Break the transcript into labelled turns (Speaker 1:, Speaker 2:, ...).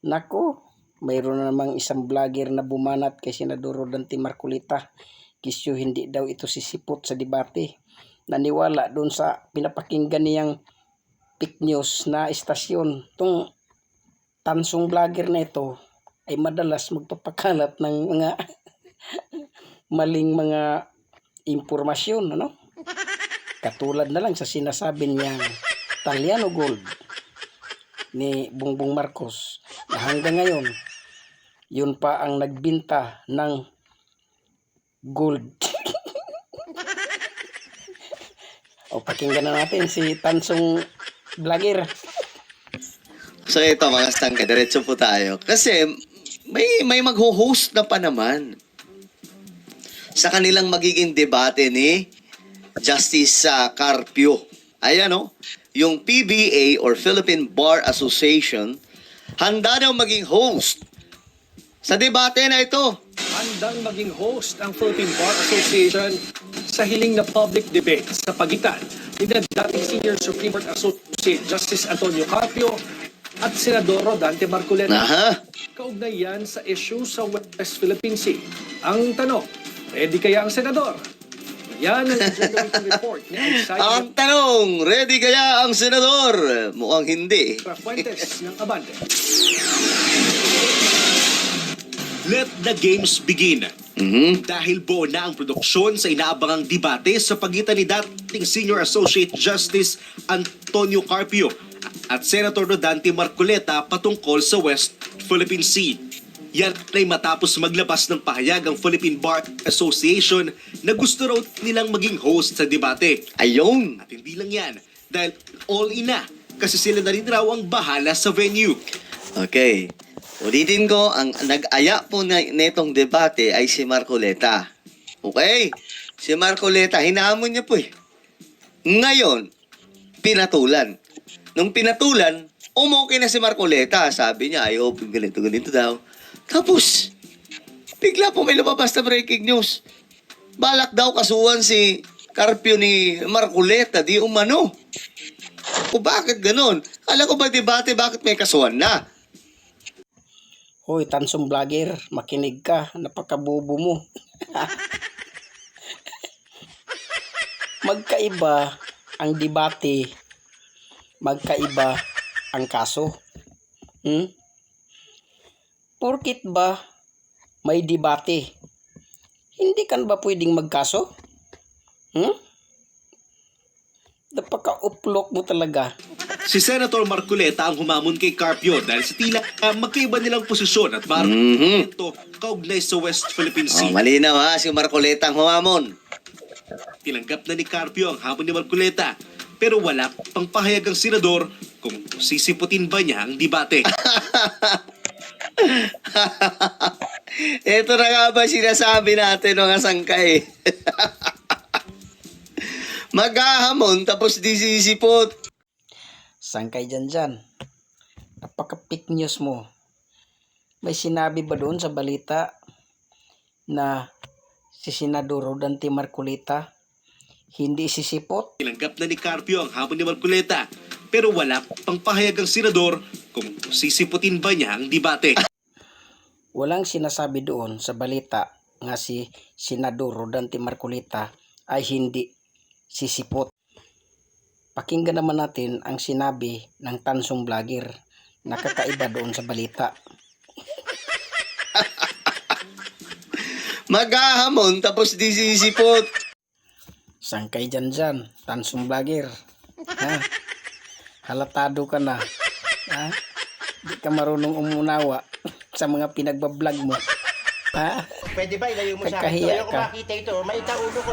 Speaker 1: Nako, mayroon na namang isang vlogger na bumanat kay Senador Rodante Marcolita. Kisyo hindi daw ito sisipot sa debate. Naniwala doon sa pinapakinggan niyang fake news na istasyon. Itong tansong vlogger na ito ay madalas magpapakalat ng mga maling mga impormasyon, ano? Katulad na lang sa sinasabi niyang Italiano Gold ni Bongbong Marcos na hanggang ngayon yun pa ang nagbinta ng gold. O pakinggan na natin si tansong vlogger.
Speaker 2: So ito mga sangka, diretso po tayo. Kasi may magho-host na pa naman sa kanilang magiging debate ni Justice Carpio. Ayan o, yung PBA or Philippine Bar Association handa daw maging host sa debate na ito.
Speaker 3: Handang maging host ang Philippine Bar Association sa hiling na public debate sa pagitan ni dating Senior Supreme Court Associate Justice Antonio Carpio at Senador Rodante Marcolita.
Speaker 2: Aha.
Speaker 3: Kaugnay yan sa issue sa West Philippine Sea. Ang tanong, ready kaya ang Senador? Yan ang Agenda report ni
Speaker 2: Ang tanong, ready kaya ang senador? Mukhang hindi.
Speaker 3: Fuentes ng Abante.
Speaker 4: Let the games begin.
Speaker 2: Mhm.
Speaker 4: Dahil buo na ang produksyon sa inaabangang debate sa pagitan ni dating Senior Associate Justice Antonio Carpio at Senator Rodante Marcolita patungkol sa West Philippine Sea. Yan ay matapos maglabas ng pahayag ang Philippine Bar Association na gusto raw nilang maging host sa debate.
Speaker 2: Ayun.
Speaker 4: At hindi lang yan, dahil all in na, kasi sila na rin raw ang bahala sa venue.
Speaker 2: Okay. Ulitin ko, ang nag-aya po na netong debate ay si Marcolita. Okay? Si Marcolita, hinahamon niya po eh. Ngayon, pinatulan. Nung pinatulan, umokay na si Marcolita. Sabi niya, I hope ganito daw. Tapos, bigla po may lumabas na breaking news. Balak daw kasuhan si Carpio ni Marcolita, di umano. O bakit ganun? Alam ko ba debate, bakit may kasuhan na?
Speaker 1: Hoy, tansong vlogger, makinig ka, napakabobo mo. Magkaiba ang debate, magkaiba ang kaso. Porkit ba may debate, hindi kan ba pwedeng magkaso? Napaka-uplok mo talaga.
Speaker 4: Si Senator Marcolita ang humamon kay Carpio dahil sa tila magkaiba nilang posisyon at ito kaugnay sa West Philippine Sea.
Speaker 2: Malinaw ha, si Marcolita ang humamon.
Speaker 4: Tinanggap na ni Carpio ang hamon ni Marcolita pero wala pang pahayag ang senador kung sisiputin ba niya ang debate.
Speaker 2: Ito na nga ba sinasabi natin mga sangkay? Maghahamon tapos di sisipot.
Speaker 1: Sangkay dyan. Napaka-fake news mo. May sinabi ba doon sa balita na si Senador Rodante Marcolita hindi sisipot?
Speaker 4: Tinanggap na ni Carpio ang hamon ni Marcolita pero wala pang pahayag ang senador kung sisiputin ba niya ang debate.
Speaker 1: Walang sinasabi doon sa balita nga si Senador Rodante Marcolita ay hindi sisipot. Pakinggan naman natin ang sinabi ng tansong vlogger na kakaiba doon sa balita.
Speaker 2: Maghahamon tapos di sisipot.
Speaker 1: Sangkay dyan, tansong vlogger. Ha? Halatado ka na. Ha? Di ka marunong umunawa sa mga pinagbablog mo. Ha?
Speaker 5: Pwede ba ilayo mo sa akin?
Speaker 1: Kakahiya
Speaker 5: Ayoko
Speaker 1: ka.
Speaker 5: makita ito. Maitaulo ko